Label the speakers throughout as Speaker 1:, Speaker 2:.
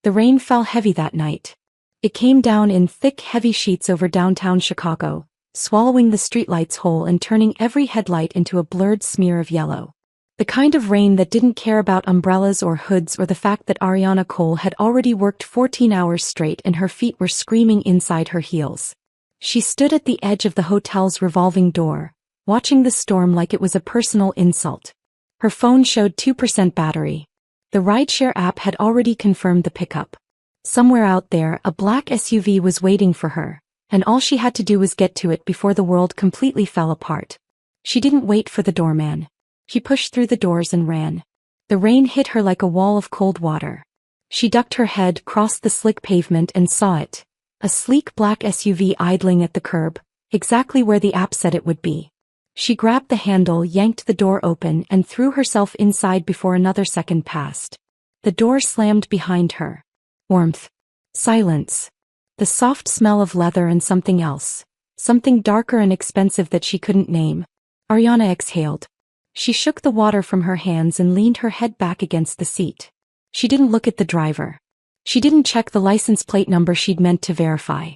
Speaker 1: The rain fell heavy that night. It came down in thick, heavy sheets over downtown Chicago, swallowing the streetlights whole and turning every headlight into a blurred smear of yellow. The kind of rain that didn't care about umbrellas or hoods or the fact that Ariana Cole had already worked 14 hours straight and her feet were screaming inside her heels. She stood at the edge of the hotel's revolving door, watching the storm like it was a personal insult. Her phone showed 2% battery. The rideshare app had already confirmed the pickup. Somewhere out there, a black SUV was waiting for her, and all she had to do was get to it before the world completely fell apart. She didn't wait for the doorman. She pushed through the doors and ran. The rain hit her like a wall of cold water. She ducked her head, crossed the slick pavement and saw it. A sleek black SUV idling at the curb, exactly where the app said it would be. She grabbed the handle, yanked the door open and threw herself inside before another second passed. The door slammed behind her. Warmth. Silence. The soft smell of leather and something else. Something darker and expensive that she couldn't name. Ariana exhaled. She shook the water from her hands and leaned her head back against the seat. She didn't look at the driver. She didn't check the license plate number she'd meant to verify.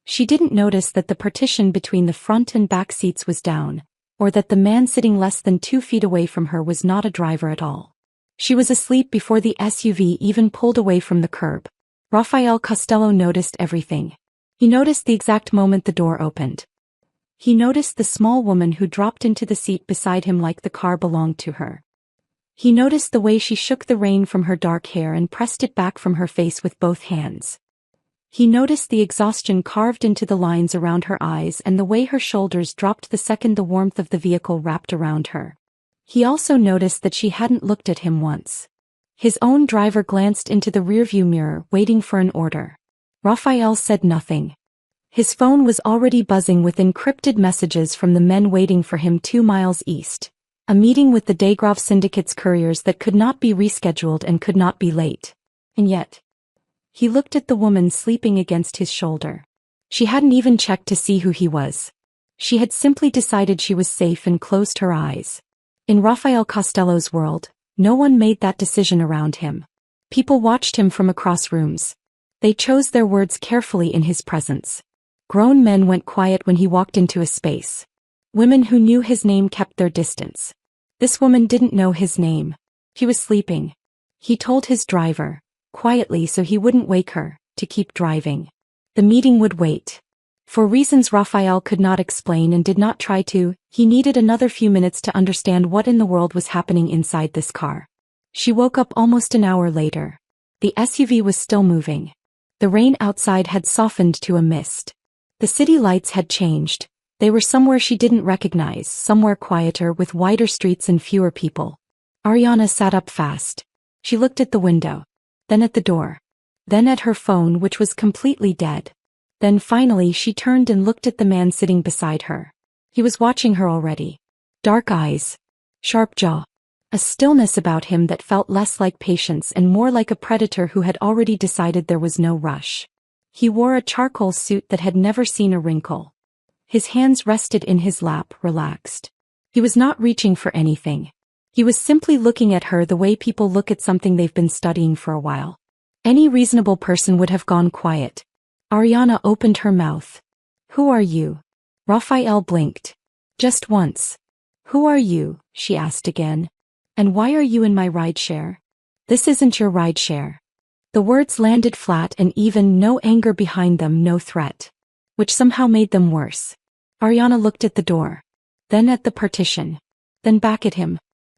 Speaker 1: She didn't notice that the partition between the front and back seats was down, or that the man sitting less than 2 feet away from her was not a driver at all. She was asleep before the SUV even pulled away from the curb. Rafael Costello noticed everything. He noticed the exact moment the door opened. He noticed the small woman who dropped into the seat beside him like the car belonged to her. He noticed the way she shook the rain from her dark hair and pressed it back from her face with both hands. He noticed the exhaustion carved into the lines around her eyes and the way her shoulders dropped the second the warmth of the vehicle wrapped around her. He also noticed that she hadn't looked at him once. His own driver glanced into the rearview mirror, waiting for an order. Rafael said nothing. His phone was already buzzing with encrypted messages from the men waiting for him 2 miles east. A meeting with the Degrave Syndicate's couriers that could not be rescheduled and could not be late. And yet, he looked at the woman sleeping against his shoulder. She hadn't even checked to see who he was. She had simply decided she was safe and closed her eyes. In Rafael Costello's world, no one made that decision around him. People watched him from across rooms. They chose their words carefully in his presence. Grown men went quiet when he walked into a space. Women who knew his name kept their distance. This woman didn't know his name. She was sleeping. He told his driver, quietly so he wouldn't wake her, to keep driving. The meeting would wait. For reasons Rafael could not explain and did not try to, he needed another few minutes to understand what in the world was happening inside this car. She woke up almost an hour later. The SUV was still moving. The rain outside had softened to a mist. The city lights had changed. They were somewhere she didn't recognize, somewhere quieter with wider streets and fewer people. Ariana sat up fast. She looked at the window. Then at the door. Then at her phone, which was completely dead. Then finally she turned and looked at the man sitting beside her. He was watching her already. Dark eyes. Sharp jaw. A stillness about him that felt less like patience and more like a predator who had already decided there was no rush. He wore a charcoal suit that had never seen a wrinkle. His hands rested in his lap, relaxed. He was not reaching for anything. He was simply looking at her the way people look at something they've been studying for a while. Any reasonable person would have gone quiet. Ariana opened her mouth. "Who are you?" Rafael blinked. Just once. "Who are you?" she asked again. "And why are you in my rideshare?" "This isn't your rideshare." The words landed flat and even, no anger behind them, no threat. Which somehow made them worse. Ariana looked at the door. Then at the partition. Then back at him.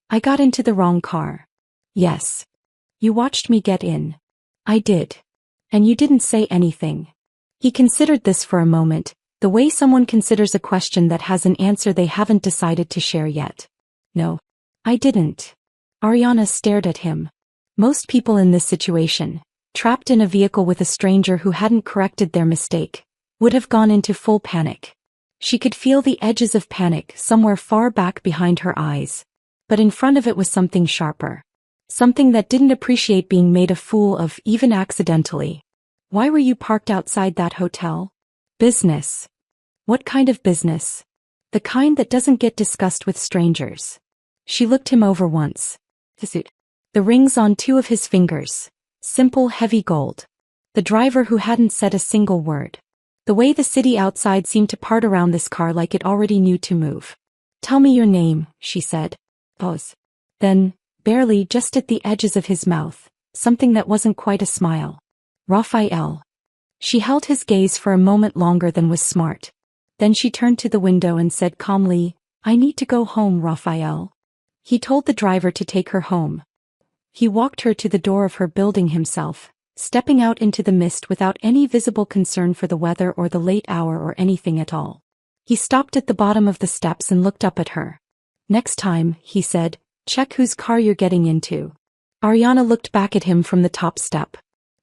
Speaker 1: "I got into the wrong car." "Yes. You watched me get in." "I did. And you didn't say anything." He considered this for a moment, the way someone considers a question that has an answer they haven't decided to share yet. "No. I didn't." Ariana stared at him. Most people in this situation, trapped in a vehicle with a stranger who hadn't corrected their mistake, would have gone into full panic. She could feel the edges of panic somewhere far back behind her eyes. But in front of it was something sharper. Something that didn't appreciate being made a fool of, even accidentally. "Why were you parked outside that hotel?" "Business." "What kind of business?" "The kind that doesn't get discussed with strangers." She looked him over once. The rings on 2 of his fingers. Simple, heavy gold. The driver who hadn't said a single word. The way the city outside seemed to part around this car like it already knew to move. Tell me your name, she said. Pause. Then, barely just at the edges of his mouth, something that wasn't quite a smile. Raphael. She held his gaze for a moment longer than was smart. Then she turned to the window and said calmly, I need to go home, Raphael. He told the driver to take her home. He walked her to the door of her building himself, stepping out into the mist without any visible concern for the weather or the late hour or anything at all. He stopped at the bottom of the steps and looked up at her. Next time, he said, check whose car you're getting into. Ariana looked back at him from the top step.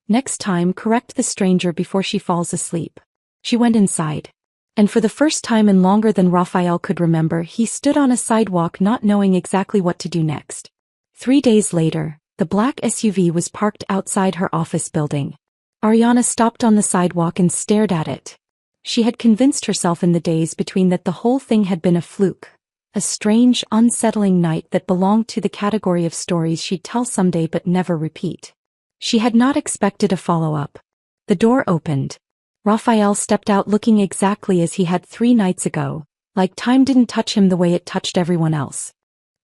Speaker 1: Next time, correct the stranger before she falls asleep. She went inside. And for the first time in longer than Raphael could remember, he stood on a sidewalk not knowing exactly what to do next. 3 days later, the black SUV was parked outside her office building. Ariana stopped on the sidewalk and stared at it. She had convinced herself in the days between that the whole thing had been a fluke. A strange, unsettling night that belonged to the category of stories she'd tell someday but never repeat. She had not expected a follow-up. The door opened. Raphael stepped out looking exactly as he had 3 nights ago, like time didn't touch him the way it touched everyone else.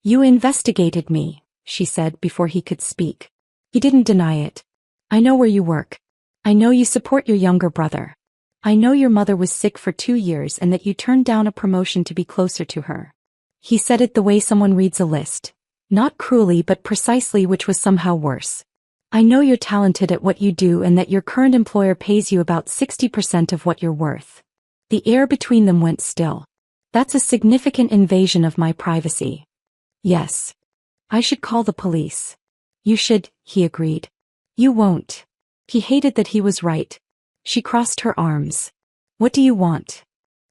Speaker 1: You investigated me, she said before he could speak. He didn't deny it. I know where you work. I know you support your younger brother. I know your mother was sick for 2 years and that you turned down a promotion to be closer to her. He said it the way someone reads a list. Not cruelly but precisely, which was somehow worse. I know you're talented at what you do and that your current employer pays you about 60% of what you're worth. The air between them went still. That's a significant invasion of my privacy. Yes. I should call the police. You should, he agreed. You won't. He hated that he was right. She crossed her arms. What do you want?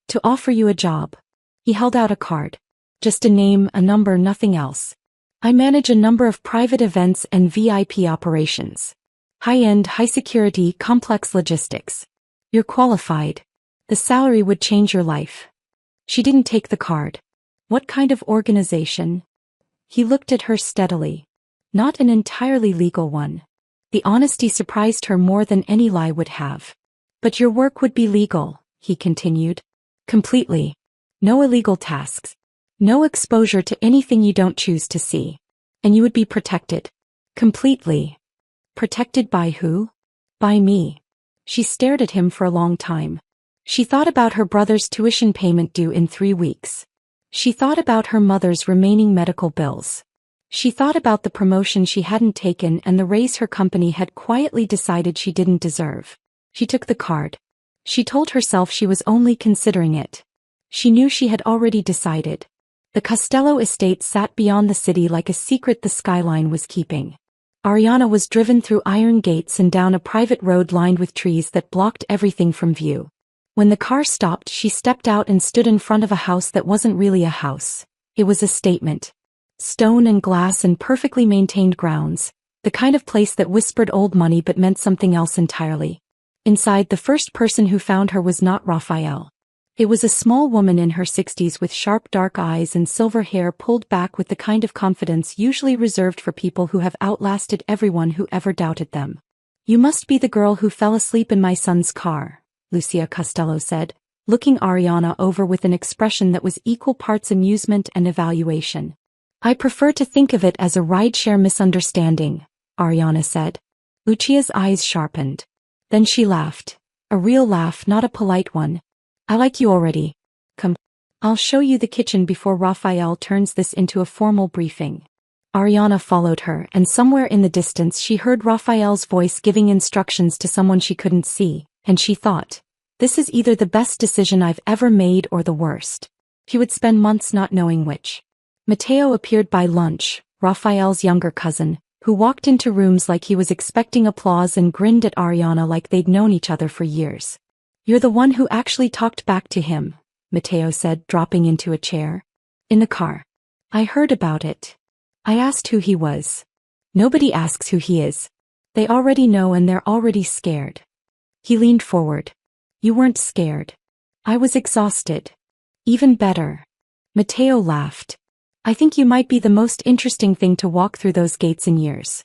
Speaker 1: To offer you a job. He held out a card. Just a name, a number, nothing else. I manage a number of private events and VIP operations. High-end, high-security, complex logistics. You're qualified. The salary would change your life. She didn't take the card. What kind of organization? He looked at her steadily. Not an entirely legal one. The honesty surprised her more than any lie would have. But your work would be legal, he continued. Completely. No illegal tasks. No exposure to anything you don't choose to see. And you would be protected. Completely. Protected by who? By me. She stared at him for a long time. She thought about her brother's tuition payment due in 3 weeks. She thought about her mother's remaining medical bills. She thought about the promotion she hadn't taken and the raise her company had quietly decided she didn't deserve. She took the card. She told herself she was only considering it. She knew she had already decided. The Costello estate sat beyond the city like a secret the skyline was keeping. Ariana was driven through iron gates and down a private road lined with trees that blocked everything from view. When the car stopped, she stepped out and stood in front of a house that wasn't really a house. It was a statement. Stone and glass and perfectly maintained grounds, the kind of place that whispered old money but meant something else entirely. Inside, the first person who found her was not Raphael. It was a small woman in her 60s with sharp dark eyes and silver hair pulled back with the kind of confidence usually reserved for people who have outlasted everyone who ever doubted them. You must be the girl who fell asleep in my son's car, Lucia Costello said, looking Ariana over with an expression that was equal parts amusement and evaluation. I prefer to think of it as a rideshare misunderstanding, Ariana said. Lucia's eyes sharpened. Then she laughed. A real laugh, not a polite one. I like you already. Come. I'll show you the kitchen before Raphael turns this into a formal briefing. Ariana followed her, and somewhere in the distance she heard Raphael's voice giving instructions to someone she couldn't see, and she thought, this is either the best decision I've ever made or the worst. She would spend months not knowing which. Matteo appeared by lunch, Raphael's younger cousin, who walked into rooms like he was expecting applause and grinned at Ariana like they'd known each other for years. You're the one who actually talked back to him, Matteo said, dropping into a chair. In the car. I heard about it. I asked who he was. Nobody asks who he is. They already know and they're already scared. He leaned forward. You weren't scared. I was exhausted. Even better. Matteo laughed. I think you might be the most interesting thing to walk through those gates in years.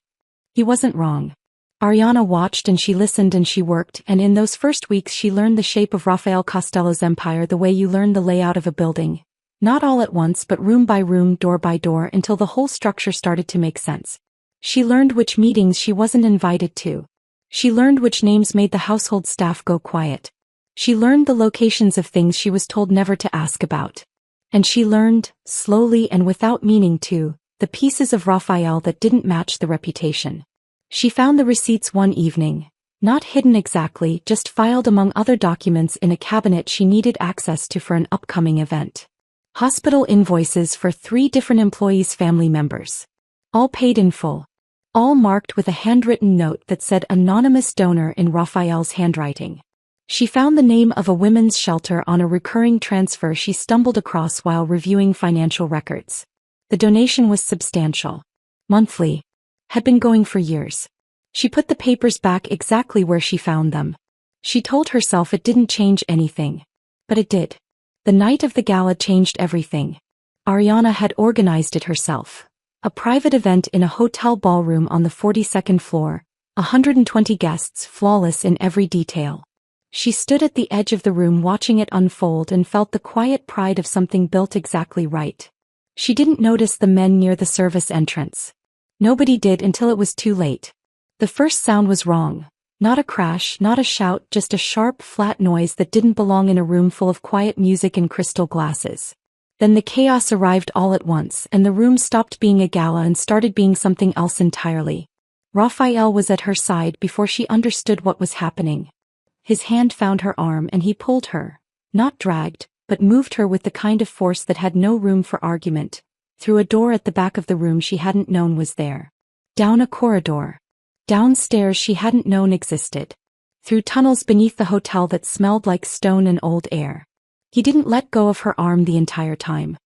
Speaker 1: He wasn't wrong. Ariana watched and she listened and she worked, and in those first weeks she learned the shape of Rafael Costello's empire the way you learn the layout of a building. Not all at once but room by room, door by door, until the whole structure started to make sense. She learned which meetings she wasn't invited to. She learned which names made the household staff go quiet. She learned the locations of things she was told never to ask about. And she learned, slowly and without meaning to, the pieces of Rafael that didn't match the reputation. She found the receipts one evening, not hidden exactly, just filed among other documents in a cabinet she needed access to for an upcoming event. Hospital invoices for 3 different employees' family members. All paid in full. All marked with a handwritten note that said anonymous donor in Rafael's handwriting. She found the name of a women's shelter on a recurring transfer she stumbled across while reviewing financial records. The donation was substantial. Monthly. Had been going for years. She put the papers back exactly where she found them. She told herself it didn't change anything. But it did. The night of the gala changed everything. Ariana had organized it herself. A private event in a hotel ballroom on the 42nd floor, 120 guests, flawless in every detail. She stood at the edge of the room watching it unfold and felt the quiet pride of something built exactly right. She didn't notice the men near the service entrance. Nobody did until it was too late. The first sound was wrong. Not a crash, not a shout, just a sharp, flat noise that didn't belong in a room full of quiet music and crystal glasses. Then the chaos arrived all at once, and the room stopped being a gala and started being something else entirely. Rafael was at her side before she understood what was happening. His hand found her arm and he pulled her. Not dragged, but moved her with the kind of force that had no room for argument. Through a door at the back of the room she hadn't known was there. Down a corridor. Downstairs she hadn't known existed. Through tunnels beneath the hotel that smelled like stone and old air. He didn't let go of her arm the entire time.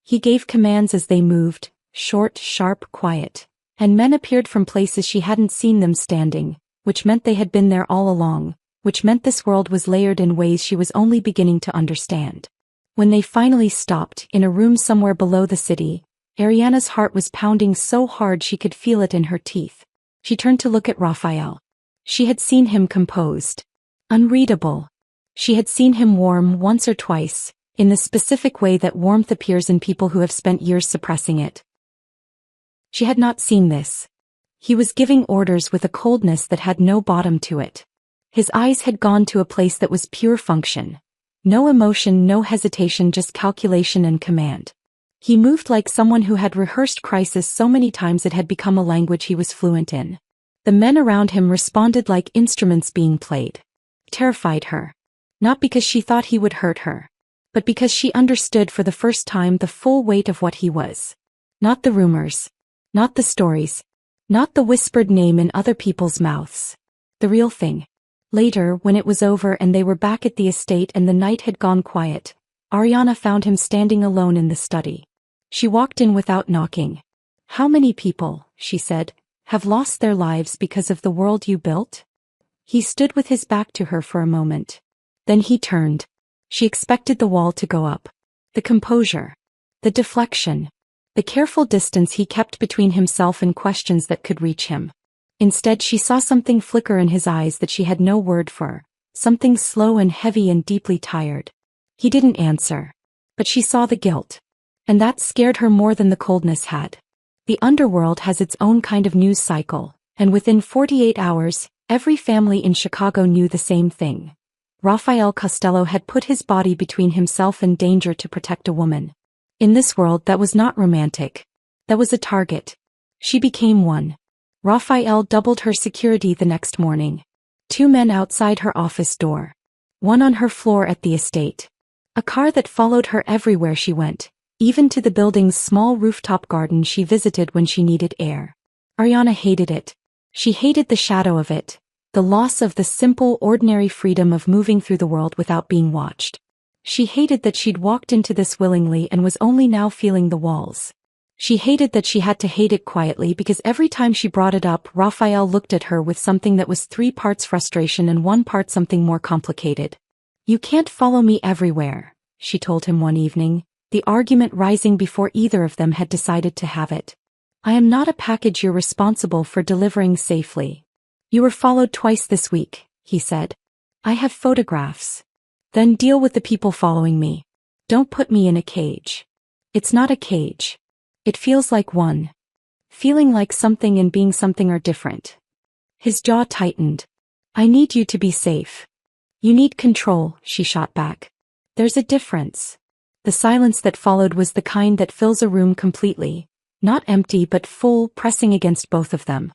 Speaker 1: He gave commands as they moved, short, sharp, quiet. And men appeared from places she hadn't seen them standing, which meant they had been there all along, which meant this world was layered in ways she was only beginning to understand. When they finally stopped, in a room somewhere below the city, Ariana's heart was pounding so hard she could feel it in her teeth. She turned to look at Rafael. She had seen him composed. Unreadable. She had seen him warm once or twice, in the specific way that warmth appears in people who have spent years suppressing it. She had not seen this. He was giving orders with a coldness that had no bottom to it. His eyes had gone to a place that was pure function. No emotion, no hesitation, just calculation and command. He moved like someone who had rehearsed crisis so many times it had become a language he was fluent in. The men around him responded like instruments being played. Terrified her. Not because she thought he would hurt her, but because she understood for the first time the full weight of what he was. Not the rumors. Not the stories. Not the whispered name in other people's mouths. The real thing. Later, when it was over and they were back at the estate and the night had gone quiet, Ariana found him standing alone in the study. She walked in without knocking. "How many people," she said, "have lost their lives because of the world you built?" He stood with his back to her for a moment. Then he turned. She expected the wall to go up. The composure. The deflection. The careful distance he kept between himself and questions that could reach him. Instead she saw something flicker in his eyes that she had no word for, something slow and heavy and deeply tired. He didn't answer. But she saw the guilt. And that scared her more than the coldness had. The underworld has its own kind of news cycle, and within 48 hours, every family in Chicago knew the same thing. Rafael Costello had put his body between himself and danger to protect a woman. In this world that was not romantic. That was a target. She became one. Rafael doubled her security the next morning. 2 men outside her office door. 1 on her floor at the estate. A car that followed her everywhere she went, even to the building's small rooftop garden she visited when she needed air. Ariana hated it. She hated the shadow of it, the loss of the simple, ordinary freedom of moving through the world without being watched. She hated that she'd walked into this willingly and was only now feeling the walls. She hated that she had to hate it quietly because every time she brought it up, Rafael looked at her with something that was 3 parts frustration and 1 part something more complicated. "You can't follow me everywhere," she told him one evening, the argument rising before either of them had decided to have it. "I am not a package you're responsible for delivering safely." You were followed twice this week, he said. I have photographs. Then deal with the people following me. Don't put me in a cage. It's not a cage. It feels like one. Feeling like something and being something are different. His jaw tightened. I need you to be safe. You need control, she shot back. There's a difference. The silence that followed was the kind that fills a room completely, not empty but full, pressing against both of them.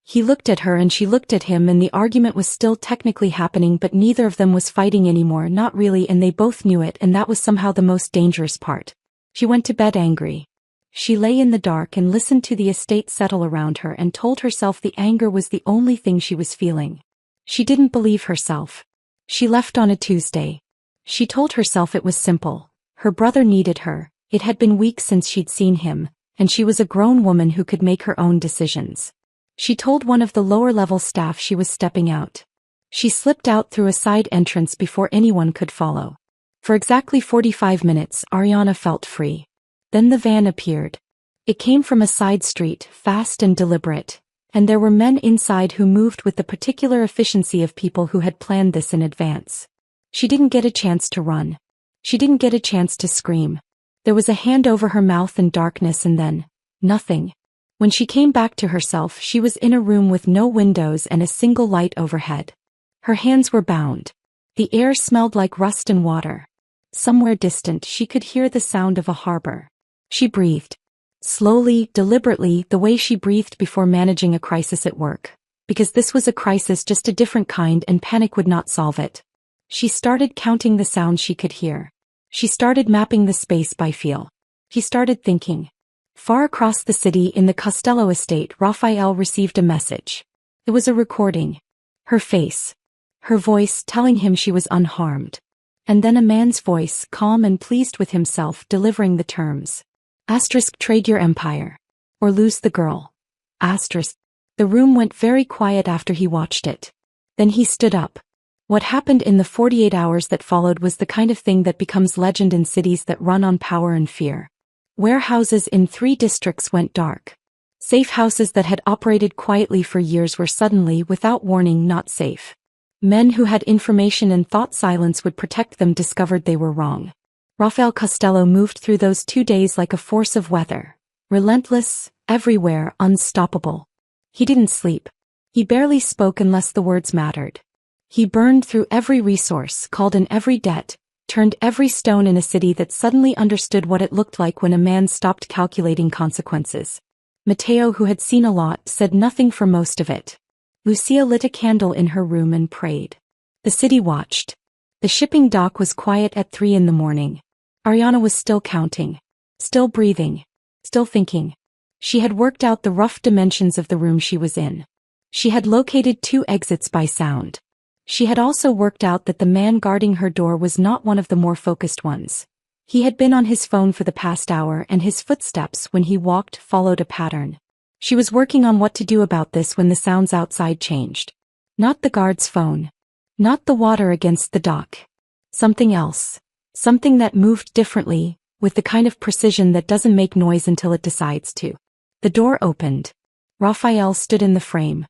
Speaker 1: He looked at her and she looked at him, and the argument was still technically happening, but neither of them was fighting anymore, not really, and they both knew it, and that was somehow the most dangerous part. She went to bed angry. She lay in the dark and listened to the estate settle around her and told herself the anger was the only thing she was feeling. She didn't believe herself. She left on a Tuesday. She told herself it was simple. Her brother needed her, it had been weeks since she'd seen him, and she was a grown woman who could make her own decisions. She told one of the lower-level staff she was stepping out. She slipped out through a side entrance before anyone could follow. For exactly 45 minutes, Ariana felt free. Then the van appeared. It came from a side street, fast and deliberate, and there were men inside who moved with the particular efficiency of people who had planned this in advance. She didn't get a chance to run. She didn't get a chance to scream. There was a hand over her mouth and darkness, and then nothing. When she came back to herself, she was in a room with no windows and a single light overhead. Her hands were bound. The air smelled like rust and water. Somewhere distant, she could hear the sound of a harbor. She breathed. Slowly, deliberately, the way she breathed before managing a crisis at work. Because this was a crisis, just a different kind, and panic would not solve it. She started counting the sounds she could hear. She started mapping the space by feel. He started thinking. Far across the city in the Costello estate, Raphael received a message. It was a recording. Her face. Her voice telling him she was unharmed. And then a man's voice, calm and pleased with himself, delivering the terms. Trade your empire. Or lose the girl. The room went very quiet after he watched it. Then he stood up. What happened in the 48 hours that followed was the kind of thing that becomes legend in cities that run on power and fear. Warehouses in 3 districts went dark. Safe houses that had operated quietly for years were suddenly, without warning, not safe. Men who had information and thought silence would protect them discovered they were wrong. Raphael Costello moved through those 2 days like a force of weather. Relentless, everywhere, unstoppable. He didn't sleep. He barely spoke unless the words mattered. He burned through every resource, called in every debt, turned every stone in a city that suddenly understood what it looked like when a man stopped calculating consequences. Matteo, who had seen a lot, said nothing for most of it. Lucia lit a candle in her room and prayed. The city watched. The shipping dock was quiet at 3 in the morning. Ariana was still counting. Still breathing. Still thinking. She had worked out the rough dimensions of the room she was in. She had located 2 exits by sound. She had also worked out that the man guarding her door was not one of the more focused ones. He had been on his phone for the past hour, and his footsteps when he walked followed a pattern. She was working on what to do about this when the sounds outside changed. Not the guard's phone. Not the water against the dock. Something else. Something that moved differently, with the kind of precision that doesn't make noise until it decides to. The door opened. Raphael stood in the frame.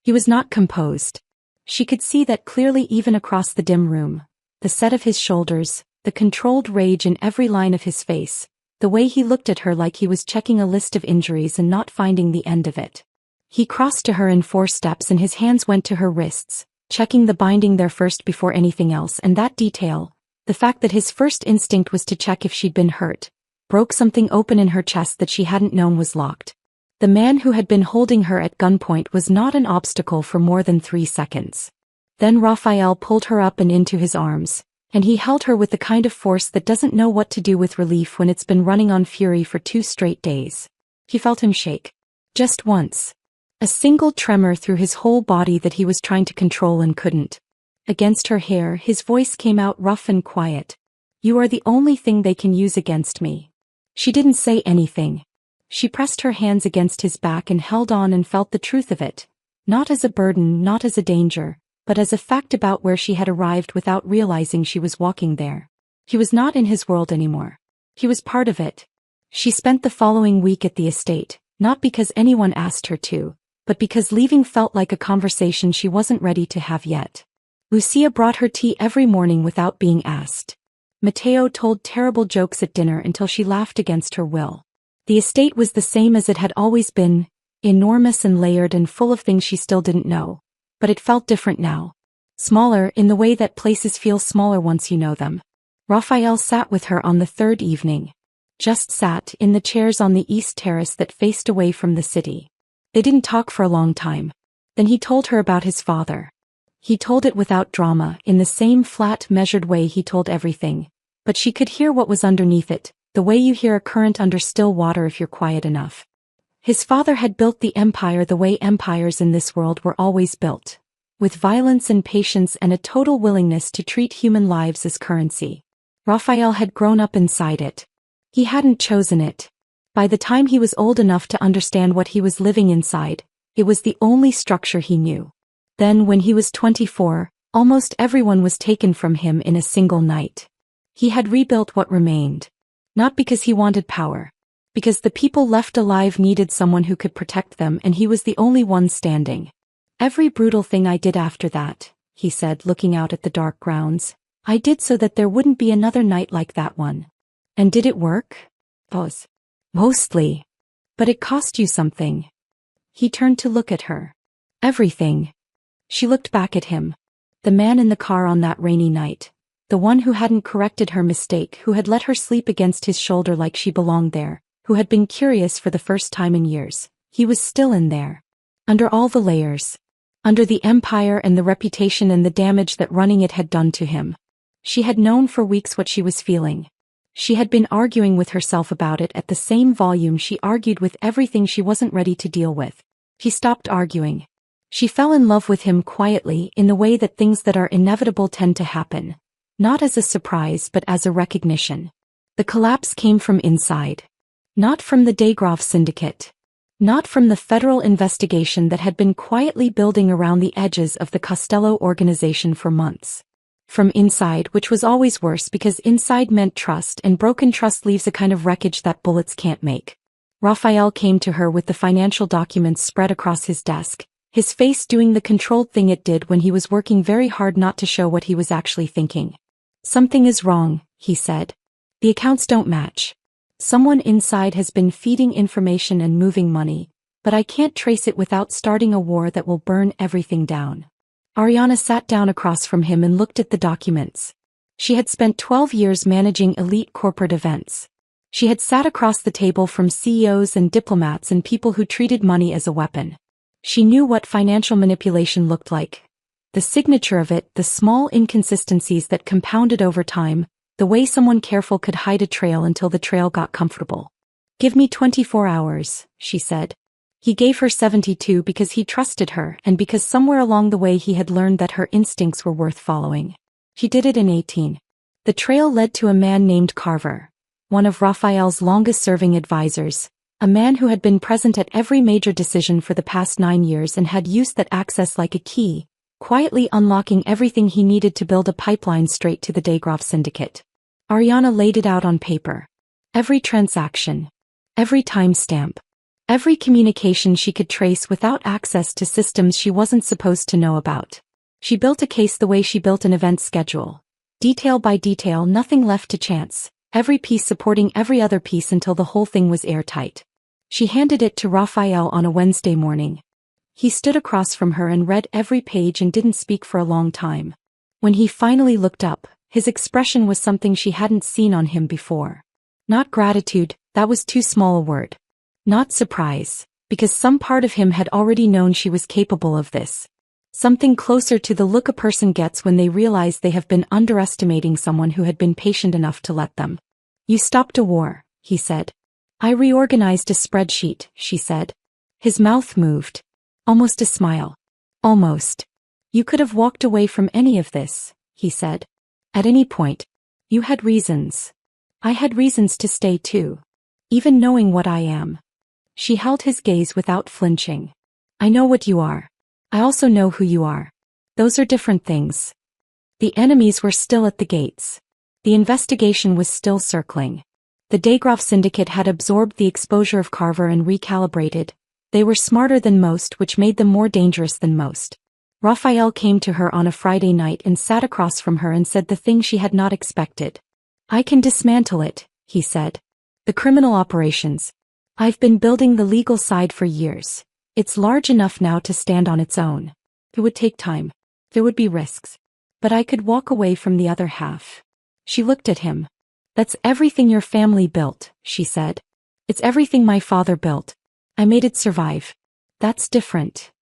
Speaker 1: He was not composed. She could see that clearly even across the dim room. The set of his shoulders, the controlled rage in every line of his face, the way he looked at her like he was checking a list of injuries and not finding the end of it. He crossed to her in 4 steps and his hands went to her wrists, checking the binding there first before anything else, and that detail, the fact that his first instinct was to check if she'd been hurt, broke something open in her chest that she hadn't known was locked. The man who had been holding her at gunpoint was not an obstacle for more than 3 seconds. Then Raphael pulled her up and into his arms, and he held her with the kind of force that doesn't know what to do with relief when it's been running on fury for 2 straight days. He felt him shake. Just once. A single tremor through his whole body that he was trying to control and couldn't. Against her hair, his voice came out rough and quiet. You are the only thing they can use against me. She didn't say anything. She pressed her hands against his back and held on and felt the truth of it. Not as a burden, not as a danger, but as a fact about where she had arrived without realizing she was walking there. He was not in his world anymore. He was part of it. She spent the following week at the estate, not because anyone asked her to, but because leaving felt like a conversation she wasn't ready to have yet. Lucia brought her tea every morning without being asked. Matteo told terrible jokes at dinner until she laughed against her will. The estate was the same as it had always been, enormous and layered and full of things she still didn't know. But it felt different now. Smaller in the way that places feel smaller once you know them. Raphael sat with her on the third evening. Just sat in the chairs on the east terrace that faced away from the city. They didn't talk for a long time. Then he told her about his father. He told it without drama, in the same flat, measured way he told everything. But she could hear what was underneath it, the way you hear a current under still water if you're quiet enough. His father had built the empire the way empires in this world were always built. With violence and patience and a total willingness to treat human lives as currency. Raphael had grown up inside it. He hadn't chosen it. By the time he was old enough to understand what he was living inside, it was the only structure he knew. Then when he was 24, almost everyone was taken from him in a single night. He had rebuilt what remained. Not because he wanted power. Because the people left alive needed someone who could protect them and he was the only one standing. Every brutal thing I did after that, he said looking out at the dark grounds, I did so that there wouldn't be another night like that one. And did it work? Mostly. But it cost you something. He turned to look at her. Everything. She looked back at him. The man in the car on that rainy night. The one who hadn't corrected her mistake, who had let her sleep against his shoulder like she belonged there, who had been curious for the first time in years. He was still in there. Under all the layers. Under the empire and the reputation and the damage that running it had done to him. She had known for weeks what she was feeling. She had been arguing with herself about it at the same volume she argued with everything she wasn't ready to deal with. She stopped arguing. She fell in love with him quietly in the way that things that are inevitable tend to happen. Not as a surprise but as a recognition. The collapse came from inside. Not from the Degrave syndicate. Not from the federal investigation that had been quietly building around the edges of the Costello organization for months. From inside, which was always worse because inside meant trust and broken trust leaves a kind of wreckage that bullets can't make. Raphael came to her with the financial documents spread across his desk, his face doing the controlled thing it did when he was working very hard not to show what he was actually thinking. Something is wrong, he said. The accounts don't match. Someone inside has been feeding information and moving money, but I can't trace it without starting a war that will burn everything down. Ariana sat down across from him and looked at the documents. She had spent 12 years managing elite corporate events. She had sat across the table from CEOs and diplomats and people who treated money as a weapon. She knew what financial manipulation looked like. The signature of it, the small inconsistencies that compounded over time, the way someone careful could hide a trail until the trail got comfortable. Give me 24 hours, she said. He gave her 72 because he trusted her and because somewhere along the way he had learned that her instincts were worth following. She did it in 18. The trail led to a man named Carver, one of Raphael's longest-serving advisors, a man who had been present at every major decision for the past 9 years and had used that access like a key, quietly unlocking everything he needed to build a pipeline straight to the Degrave syndicate. Ariana laid it out on paper. Every transaction. Every timestamp. Every communication she could trace without access to systems she wasn't supposed to know about. She built a case the way she built an event schedule. Detail by detail, nothing left to chance, every piece supporting every other piece until the whole thing was airtight. She handed it to Raphael on a Wednesday morning. He stood across from her and read every page and didn't speak for a long time. When he finally looked up, his expression was something she hadn't seen on him before. Not gratitude, that was too small a word. Not surprise, because some part of him had already known she was capable of this. Something closer to the look a person gets when they realize they have been underestimating someone who had been patient enough to let them. You stopped a war, he said. I reorganized a spreadsheet, she said. His mouth moved. Almost a smile. Almost. You could have walked away from any of this, he said. At any point. You had reasons. I had reasons to stay too. Even knowing what I am. She held his gaze without flinching. I know what you are. I also know who you are. Those are different things. The enemies were still at the gates. The investigation was still circling. The Degrave syndicate had absorbed the exposure of Carver and recalibrated. They were smarter than most, which made them more dangerous than most. Raphael came to her on a Friday night and sat across from her and said the thing she had not expected. "I can dismantle it," he said. "The criminal operations. I've been building the legal side for years. It's large enough now to stand on its own. It would take time. There would be risks. But I could walk away from the other half." She looked at him. "That's everything your family built," she said. "It's everything my father built. I made it survive. That's different."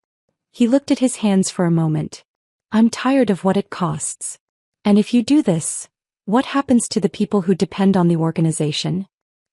Speaker 1: He looked at his hands for a moment. "I'm tired of what it costs. And if you do this, what happens to the people who depend on the organization?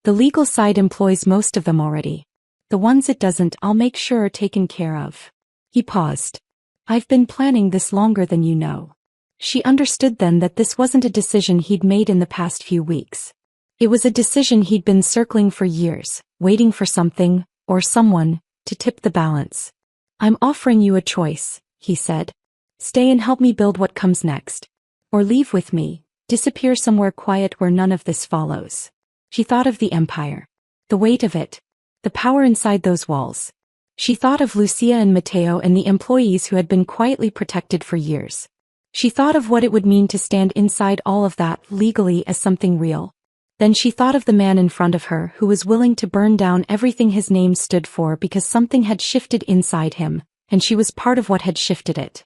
Speaker 1: The legal side employs most of them already. The ones it doesn't, I'll make sure are taken care of." He paused. "I've been planning this longer than you know." She understood then that this wasn't a decision he'd made in the past few weeks. It was a decision he'd been circling for years, waiting for something, or someone, to tip the balance. "I'm offering you a choice," he said. "Stay and help me build what comes next. Or leave with me, disappear somewhere quiet where none of this follows." She thought of the empire. The weight of it. The power inside those walls. She thought of Lucia and Matteo and the employees who had been quietly protected for years. She thought of what it would mean to stand inside all of that legally as something real. Then she thought of the man in front of her who was willing to burn down everything his name stood for because something had shifted inside him, and she was part of what had shifted it.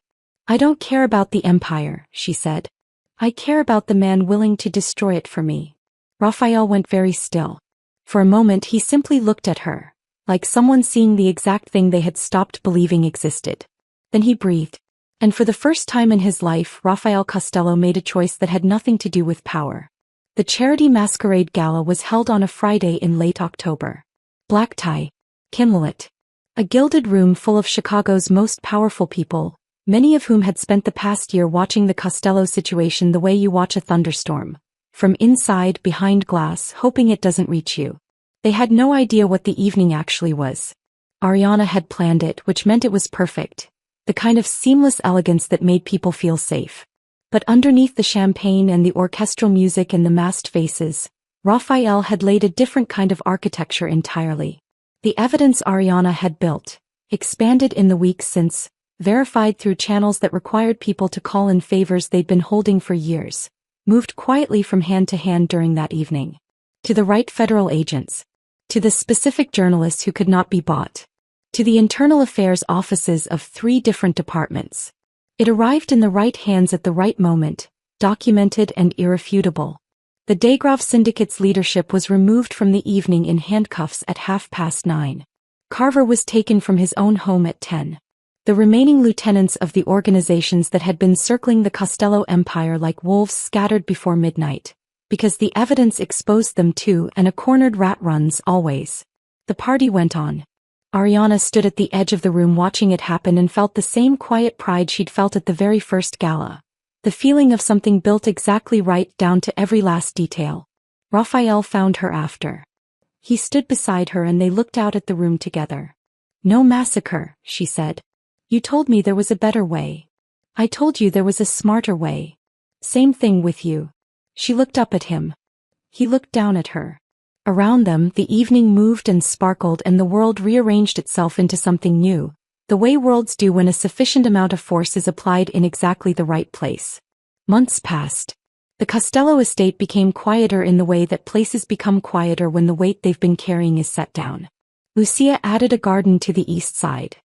Speaker 1: "I don't care about the empire," she said. "I care about the man willing to destroy it for me." Raphael went very still. For a moment he simply looked at her, like someone seeing the exact thing they had stopped believing existed. Then he breathed. And for the first time in his life, Raphael Costello made a choice that had nothing to do with power. The charity masquerade gala was held on a Friday in late October. Black tie. Candlelit. A gilded room full of Chicago's most powerful people, many of whom had spent the past year watching the Costello situation the way you watch a thunderstorm. From inside, behind glass, hoping it doesn't reach you. They had no idea what the evening actually was. Ariana had planned it, which meant it was perfect. The kind of seamless elegance that made people feel safe. But underneath the champagne and the orchestral music and the masked faces, Raphael had laid a different kind of architecture entirely. The evidence Ariana had built, expanded in the weeks since, verified through channels that required people to call in favors they'd been holding for years, moved quietly from hand to hand during that evening. To the right federal agents. To the specific journalists who could not be bought. To the internal affairs offices of 3 different departments. It arrived in the right hands at the right moment, documented and irrefutable. The Degrave Syndicate's leadership was removed from the evening in handcuffs at 9:30. Carver was taken from his own home at 10. The remaining lieutenants of the organizations that had been circling the Costello empire like wolves scattered before midnight, because the evidence exposed them to and a cornered rat runs always. The party went on. Ariana stood at the edge of the room watching it happen and felt the same quiet pride she'd felt at the very first gala. The feeling of something built exactly right down to every last detail. Raphael found her after. He stood beside her and they looked out at the room together. "No massacre," she said. "You told me there was a better way. I told you there was a smarter way. Same thing with you." She looked up at him. He looked down at her. Around them, the evening moved and sparkled and the world rearranged itself into something new, the way worlds do when a sufficient amount of force is applied in exactly the right place. Months passed. The Costello estate became quieter in the way that places become quieter when the weight they've been carrying is set down. Lucia added a garden to the east side.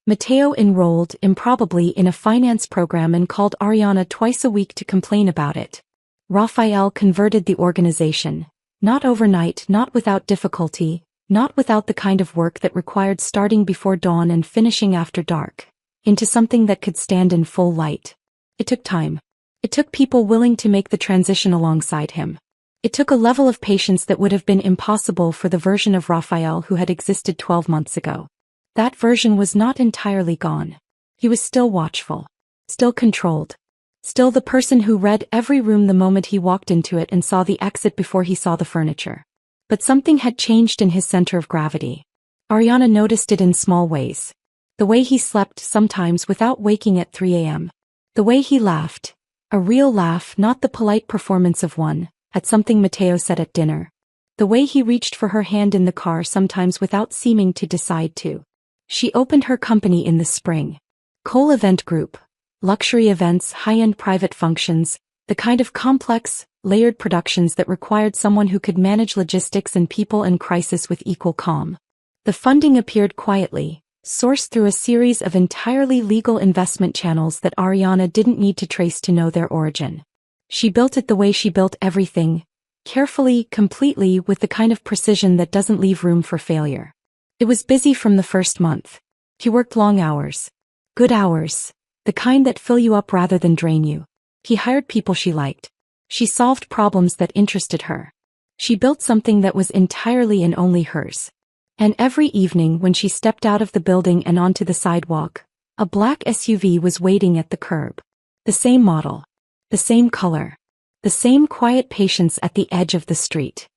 Speaker 1: Matteo enrolled, improbably, in a finance program and called Ariana twice a week to complain about it. Raphael converted the organization. Not overnight, not without difficulty, not without the kind of work that required starting before dawn and finishing after dark, into something that could stand in full light. It took time. It took people willing to make the transition alongside him. It took a level of patience that would have been impossible for the version of Raphael who had existed 12 months ago. That version was not entirely gone. He was still watchful. Still controlled. Still the person who read every room the moment he walked into it and saw the exit before he saw the furniture. But something had changed in his center of gravity. Ariana noticed it in small ways. The way he slept sometimes without waking at 3 a.m. The way he laughed. A real laugh, not the polite performance of one, at something Matteo said at dinner. The way he reached for her hand in the car sometimes without seeming to decide to. She opened her company in the spring. Cole Event Group. Luxury events, high-end private functions, the kind of complex, layered productions that required someone who could manage logistics and people in crisis with equal calm. The funding appeared quietly, sourced through a series of entirely legal investment channels that Ariana didn't need to trace to know their origin. She built it the way she built everything, carefully, completely, with the kind of precision that doesn't leave room for failure. It was busy from the first month. He worked long hours. Good hours. The kind that fill you up rather than drain you. He hired people she liked. She solved problems that interested her. She built something that was entirely and only hers. And every evening when she stepped out of the building and onto the sidewalk, a black SUV was waiting at the curb. The same model. The same color. The same quiet patience at the edge of the street.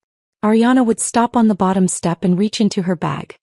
Speaker 1: Ariana would stop on the bottom step and reach into her bag.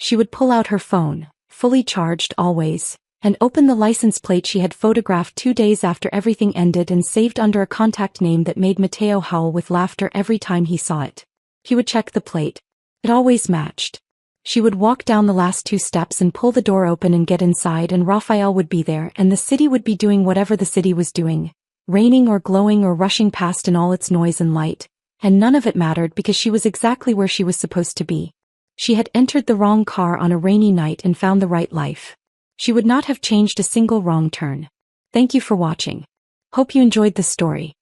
Speaker 1: She would pull out her phone, fully charged always, and open the license plate she had photographed 2 days after everything ended and saved under a contact name that made Mateo howl with laughter every time he saw it. He would check the plate. It always matched. She would walk down the last 2 steps and pull the door open and get inside, and Raphael would be there, and the city would be doing whatever the city was doing, raining or glowing or rushing past in all its noise and light, and none of it mattered because she was exactly where she was supposed to be. She had entered the wrong car on a rainy night and found the right life. She would not have changed a single wrong turn. Thank you for watching. Hope you enjoyed the story.